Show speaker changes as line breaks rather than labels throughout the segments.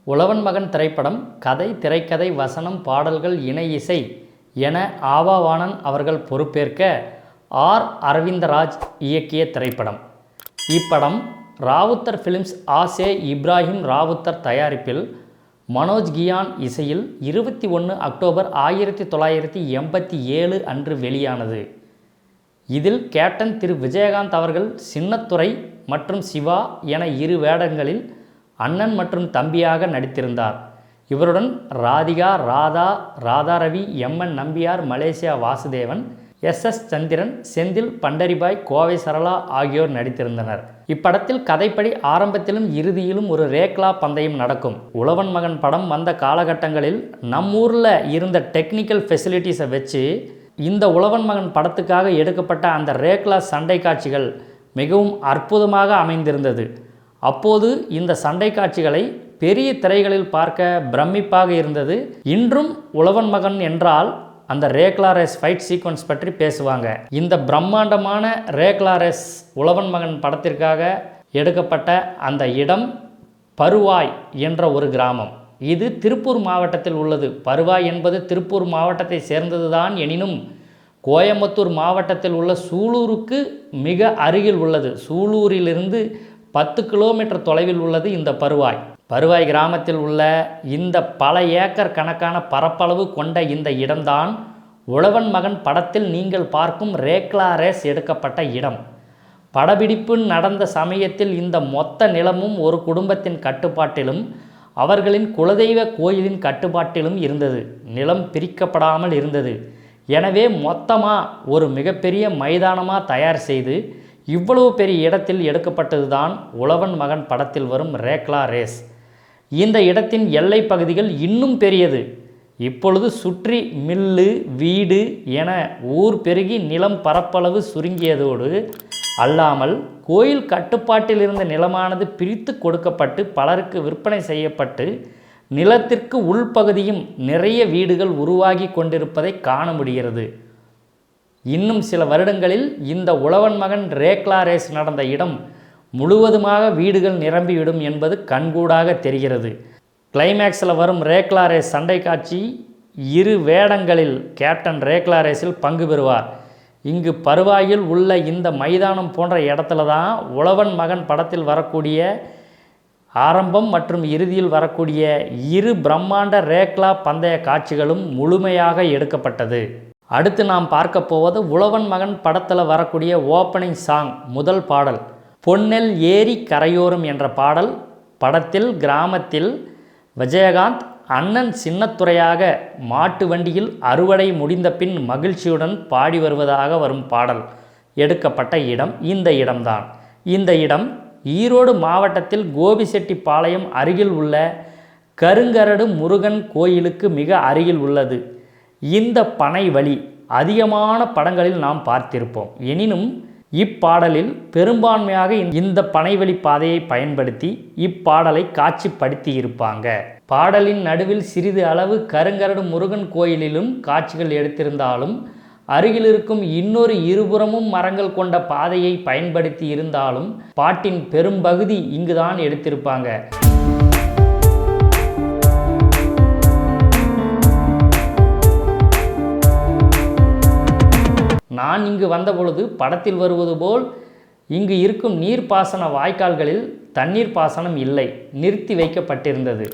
உழவன் மகன் திரைப்படம் கதை, திரைக்கதை, வசனம், பாடல்கள், இணை இசை என ஆவாவானன் அவர்கள் பொறுப்பேற்க ஆர். அரவிந்தராஜ் இயக்கிய திரைப்படம். இப்படம் ராவுத்தர் ஃபிலிம்ஸ் ஆசே இப்ராஹிம் ராவுத்தர் தயாரிப்பில் மனோஜ் கியான் இசையில் 21 அக்டோபர் 1987 அன்று வெளியானது. இதில் கேப்டன் திரு விஜயகாந்த் அவர்கள் சின்னத்துரை மற்றும் சிவா என இரு வேடங்களில் அண்ணன் மற்றும் தம்பியாக நடித்திருந்தார். இவருடன் Radhika, Radharavi, M N. Nambiar, Malaysia Vasudevan, S S. Chandran, Senthil, Pandaribai, Kovai Sarala ஆகியோர் நடித்திருந்தனர். இப்படத்தில் கதைப்படி ஆரம்பத்திலும் இறுதியிலும் ஒரு ரேக்லா பந்தயம் நடக்கும். உழவன் மகன் படம் வந்த காலகட்டங்களில் நம்மூரில் இருந்த டெக்னிக்கல் ஃபெசிலிட்டிஸை வச்சு இந்த உழவன் மகன் படத்துக்காக எடுக்கப்பட்ட அந்த ரேக்லா சண்டை காட்சிகள் மிகவும் அற்புதமாக அமைந்திருந்தது. அப்போது இந்த சண்டை காட்சிகளை பெரிய திரைகளில் பார்க்க பிரமிப்பாக இருந்தது. இன்றும் உழவன் மகன் என்றால் அந்த ரேக்லா ரேஸ் ஃபைட் சீக்வன்ஸ் பற்றி பேசுவாங்க. இந்த பிரம்மாண்டமான ரேக்லா ரேஸ் உழவன் மகன் படத்திற்காக எடுக்கப்பட்ட அந்த இடம் பருவாய் என்ற ஒரு கிராமம். இது திருப்பூர் மாவட்டத்தில் உள்ளது. பருவாய் என்பது திருப்பூர் மாவட்டத்தை சேர்ந்ததுதான். எனினும் கோயம்புத்தூர் மாவட்டத்தில் உள்ள சூலூருக்கு மிக அருகில் உள்ளது. சூலூரிலிருந்து 10 கிலோமீட்டர் தொலைவில் உள்ளது இந்த பருவாய். பருவாய் கிராமத்தில் உள்ள இந்த பல ஏக்கர் கணக்கான பரப்பளவு கொண்ட இந்த இடம்தான் உழவன் மகன் படத்தில் நீங்கள் பார்க்கும் ரேக்லா ரேஸ் எடுக்கப்பட்ட இடம். படப்பிடிப்பு நடந்த சமயத்தில் இந்த மொத்த நிலமும் ஒரு குடும்பத்தின் கட்டுப்பாட்டிலும் அவர்களின் குலதெய்வ கோயிலின் கட்டுப்பாட்டிலும் இருந்தது. நிலம் பிரிக்கப்படாமல் இருந்தது. எனவே மொத்தமாக ஒரு மிகப்பெரிய மைதானமாக தயார் செய்து இவ்வளவு பெரிய இடத்தில் எடுக்கப்பட்டது தான் உழவன் மகன் படத்தில் வரும் ரேக்லா ரேஸ். இந்த இடத்தின் எல்லை பகுதிகள் இன்னும் பெரியது. இப்பொழுது சுற்றி மில்லு, வீடு என ஊர் பெருகி நிலம் பரப்பளவு சுருங்கியதோடு அல்லாமல் கோயில் கட்டுப்பாட்டில் இருந்த நிலமானது பிரித்து கொடுக்கப்பட்டு பலருக்கு விற்பனை செய்யப்பட்டு நிலத்திற்கு உள்பகுதியும் நிறைய வீடுகள் உருவாகி கொண்டிருப்பதை காண முடிகிறது. இன்னும் சில வருடங்களில் இந்த உழவன் மகன் ரேக்லா ரேஸ் நடந்த இடம் முழுவதுமாக வீடுகள் நிரம்பிவிடும் என்பது கண்கூடாக தெரிகிறது. கிளைமேக்ஸில் வரும் ரேக்லா ரேஸ் சண்டை காட்சி இரு வேடங்களில் கேப்டன் ரேக்லா ரேஸில் பங்கு பெறுவார். இங்கு பருவாயில் உள்ள இந்த மைதானம் போன்ற இடத்துல தான் உழவன் மகன் படத்தில் வரக்கூடிய ஆரம்பம் மற்றும் இறுதியில் வரக்கூடிய இரு பிரம்மாண்ட ரேக்லா பந்தய காட்சிகளும் முழுமையாக எடுக்கப்பட்டது. அடுத்து நாம் பார்க்க போவது உழவன் மகன் படத்தில் வரக்கூடிய ஓப்பனிங் சாங். முதல் பாடல் பொன்னெல் ஏரி கரையோரம் என்ற பாடல். படத்தில் கிராமத்தில் விஜயகாந்த் அண்ணன் சின்னத்துரையாக மாட்டு வண்டியில் அறுவடை முடிந்த பின் மகிழ்ச்சியுடன் பாடி வருவதாக வரும் பாடல் எடுக்கப்பட்ட இடம் இந்த இடம்தான். இந்த இடம் ஈரோடு மாவட்டத்தில் கோபிசெட்டிப்பாளையம் அருகில் உள்ள கருங்கரடு முருகன் கோயிலுக்கு மிக அருகில் உள்ளது. இந்த பனை வழி அதிகமான படங்களில் நாம் பார்த்திருப்போம். எனினும் இப்பாடலில் பெரும்பான்மையாக இந்த பனைவழி பாதையை பயன்படுத்தி இப்பாடலை காட்சிப்படுத்தி இருப்பாங்க. பாடலின் நடுவில் சிறிது அளவு கருங்கரடு முருகன் கோயிலிலும் காட்சிகள் எடுத்திருந்தாலும் அருகில் இருக்கும் இன்னொரு இருபுறமும் மரங்கள் கொண்ட பாதையை பயன்படுத்தி இருந்தாலும் பாட்டின் பெரும்பகுதி இங்குதான் எடுத்திருப்பாங்க. நான் இங்கு வந்தபொழுது படத்தில் வருவது போல் இங்கு இருக்கும் நீர்ப்பாசன வாய்க்கால்களில் தண்ணீர் பாசனம் இல்லை, நிறுத்தி வைக்கப்பட்டிருந்தது.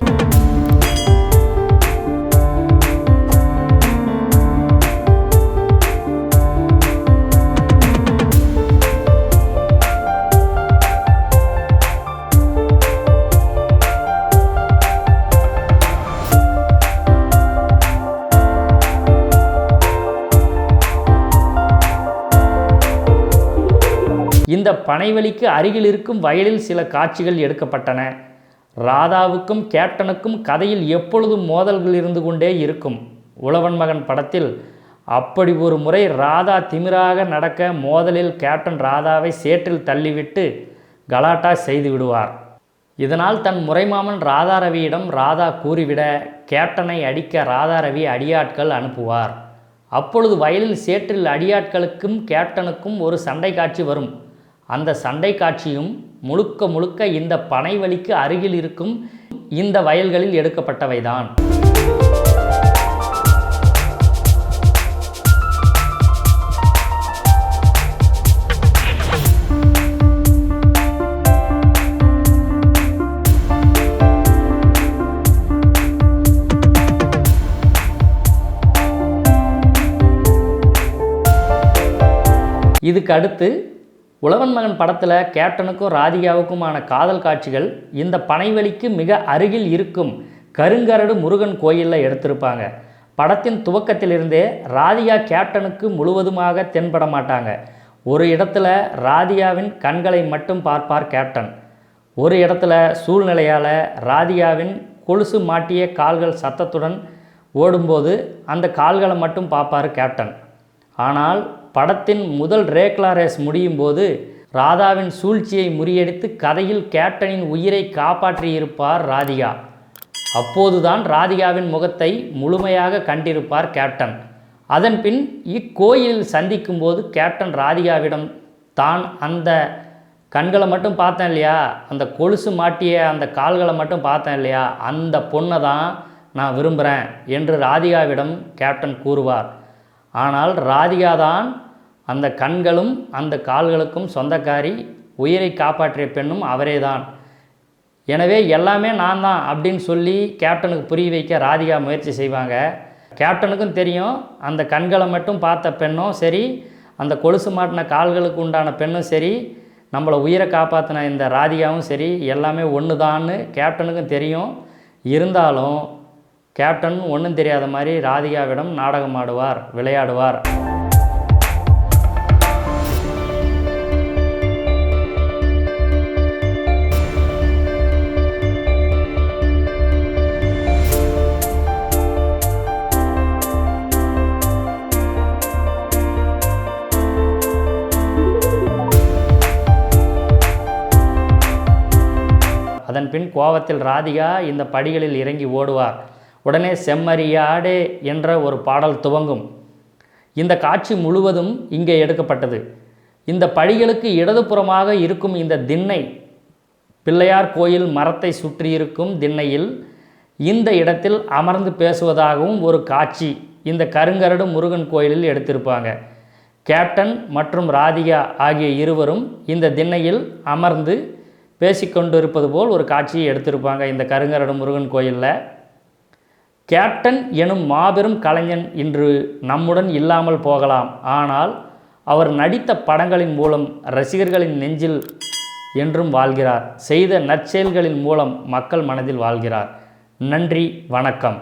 இந்த பனைவழிக்கு அருகில் இருக்கும் வயலில் சில காட்சிகள் எடுக்கப்பட்டன. ராதாவுக்கும் கேப்டனுக்கும் கதையில் எப்பொழுதும் மோதல்கள் இருந்து கொண்டே இருக்கும். உழவன் மகன் படத்தில் அப்படி ஒரு முறை ராதா திமிராக நடக்க மோதலில் கேப்டன் ராதாவை சேற்றில் தள்ளிவிட்டு கலாட்டா செய்து விடுவார். இதனால் தன் முறைமாமன் ராதாரவியிடம் ராதா கூறிவிட கேப்டனை அடிக்க ராதாரவி அடியாட்கள் அனுப்புவார். அப்பொழுது வயலில் சேற்றில் அடியாட்களுக்கும் கேப்டனுக்கும் ஒரு சண்டை காட்சி வரும். அந்த சண்டை காட்சியும் முழுக்க இந்த பனைவழிக்கு அருகில் இருக்கும் இந்த வயல்களில் எடுக்கப்பட்டவைதான். இதுக்கு அடுத்து உழவன் மகன் படத்தில் கேப்டனுக்கும் ராதிகாவுக்குமான காதல் காட்சிகள் இந்த பனைவெளிக்கு மிக அருகில் இருக்கும் கருங்கரடு முருகன் கோயிலில் எடுத்திருப்பாங்க. படத்தின் துவக்கத்திலிருந்தே ராதிகா கேப்டனுக்கு முழுவதுமாக தென்பட மாட்டாங்க. ஒரு இடத்துல ராதிகாவின் கண்களை மட்டும் பார்ப்பார் கேப்டன். ஒரு இடத்துல சூழ்நிலையால் ராதிகாவின் கொலுசு மாட்டிய கால்கள் சத்தத்துடன் ஓடும்போது அந்த கால்களை மட்டும் பார்ப்பார் கேப்டன். ஆனால் படத்தின் முதல் ரேக்லா ரேஸ் முடியும் போது ராதாவின் சூழ்ச்சியை முறியடித்து கதையில் கேப்டனின் உயிரை காப்பாற்றியிருப்பார் ராதிகா. அப்போதுதான் ராதிகாவின் முகத்தை முழுமையாக கண்டிருப்பார் கேப்டன். அதன் பின் இக்கோயிலில் சந்திக்கும் போது கேப்டன் ராதிகாவிடம் தான் அந்த கண்களை மட்டும் பார்த்தேன் இல்லையா, அந்த கொலுசு மாட்டிய அந்த கால்களை மட்டும் பார்த்தேன் இல்லையா, அந்த பொண்ணை தான் நான் விரும்புகிறேன் என்று ராதிகாவிடம் கேப்டன் கூறுவார். ஆனால் ராதிகா தான் அந்த கண்களும் அந்த கால்களுக்கும் சொந்தக்காரி, உயிரை காப்பாற்றிய பெண்ணும் அவரே தான். எனவே எல்லாமே நான் தான் அப்படின்னு சொல்லி கேப்டனுக்கு புரிய வைக்க ராதிகா முயற்சி செய்வாங்க. கேப்டனுக்கும் தெரியும் அந்த கண்களை மட்டும் பார்த்த பெண்ணும் சரி, அந்த கொலுசு மாட்டின கால்களுக்கு உண்டான பெண்ணும் சரி, நம்மளை உயிரை காப்பாற்றின இந்த ராதிகாவும் சரி, எல்லாமே ஒன்று தான்னு கேப்டனுக்கும் தெரியும். இருந்தாலும் கேப்டன் ஒன்றும் தெரியாத மாதிரி ராதிகாவிடம் நாடகம் ஆடுவார், விளையாடுவார். அதன் பின் கோவத்தில் ராதிகா இந்த படிகளில் இறங்கி ஓடுவார். உடனே செம்மறியாடே என்ற ஒரு பாடல் துவங்கும். இந்த காட்சி முழுவதும் இங்கே எடுக்கப்பட்டது. இந்த படிகளுக்கு இடதுபுறமாக இருக்கும் இந்த திண்ணை, பிள்ளையார் கோயில் மரத்தை சுற்றியிருக்கும் திண்ணையில் இந்த இடத்தில் அமர்ந்து பேசுவதாகவும் ஒரு காட்சி இந்த கருங்கரடு முருகன் கோயிலில் எடுத்திருப்பாங்க. கேப்டன் மற்றும் ராதிகா ஆகிய இருவரும் இந்த திண்ணையில் அமர்ந்து பேசிக்கொண்டிருப்பது போல் ஒரு காட்சியை எடுத்திருப்பாங்க இந்த கருங்கரடு முருகன் கோயிலில். கேப்டன் எனும் மாபெரும் கலைஞன் இன்று நம்முடன் இல்லாமல் போகலாம். ஆனால் அவர் நடித்த படங்களின் மூலம் ரசிகர்களின் நெஞ்சில் என்றும் வாழ்கிறார். செய்த நற்செயல்களின் மூலம் மக்கள் மனதில் வாழ்கிறார். நன்றி, வணக்கம்.